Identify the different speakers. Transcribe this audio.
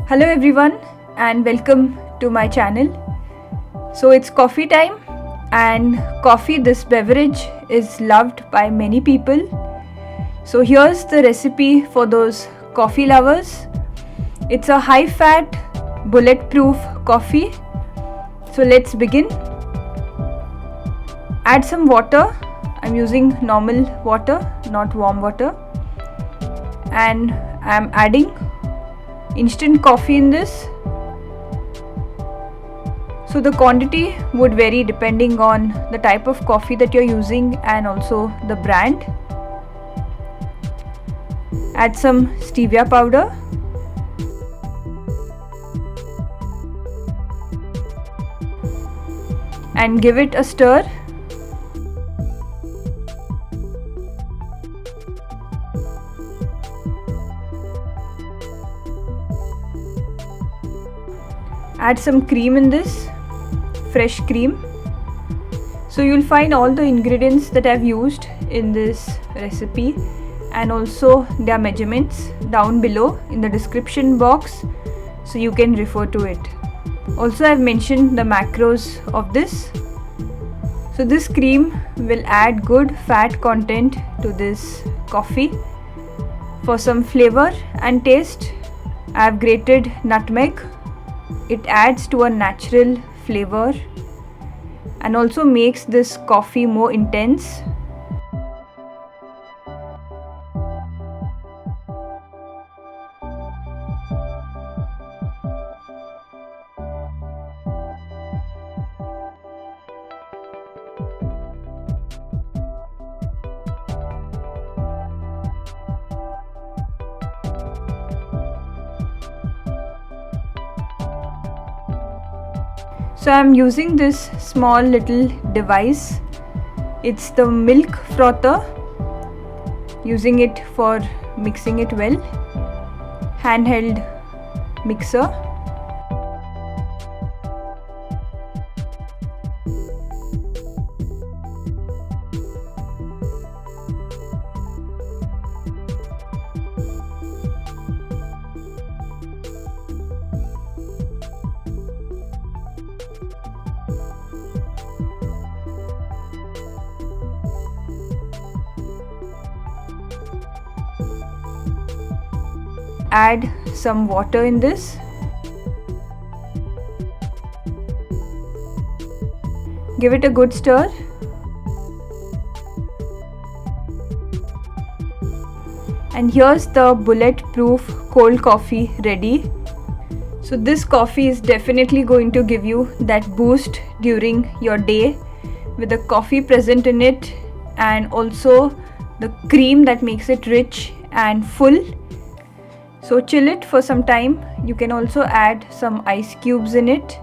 Speaker 1: Hello everyone and welcome to my channel. So it's coffee time, and coffee, this beverage, is loved by many people. So here's the recipe for those coffee lovers. It's a high fat bulletproof coffee. So let's begin. Add some water. I'm using normal water, not warm water, and I'm adding instant coffee in this. So the quantity would vary depending on the type of coffee that you're using and also the brand. Add some stevia powder. And give it a stir. Add some cream in this, fresh cream. So you'll find all the ingredients that I've used in this recipe and also their measurements down below in the description box, so you can refer to it. Also, I've mentioned the macros of this. So this cream will add good fat content to this coffee. For some flavor and taste, I've grated nutmeg. It adds to a natural flavor and also makes this coffee more intense. So I'm using this small little device. It's the milk frother, using it for mixing it well. Handheld mixer. Add some water in this. Give it a good stir. And here's the bulletproof cold coffee ready. So this coffee is definitely going to give you that boost during your day with the coffee present in it and also the cream that makes it rich and full. So chill it for some time. You can also add some ice cubes in it.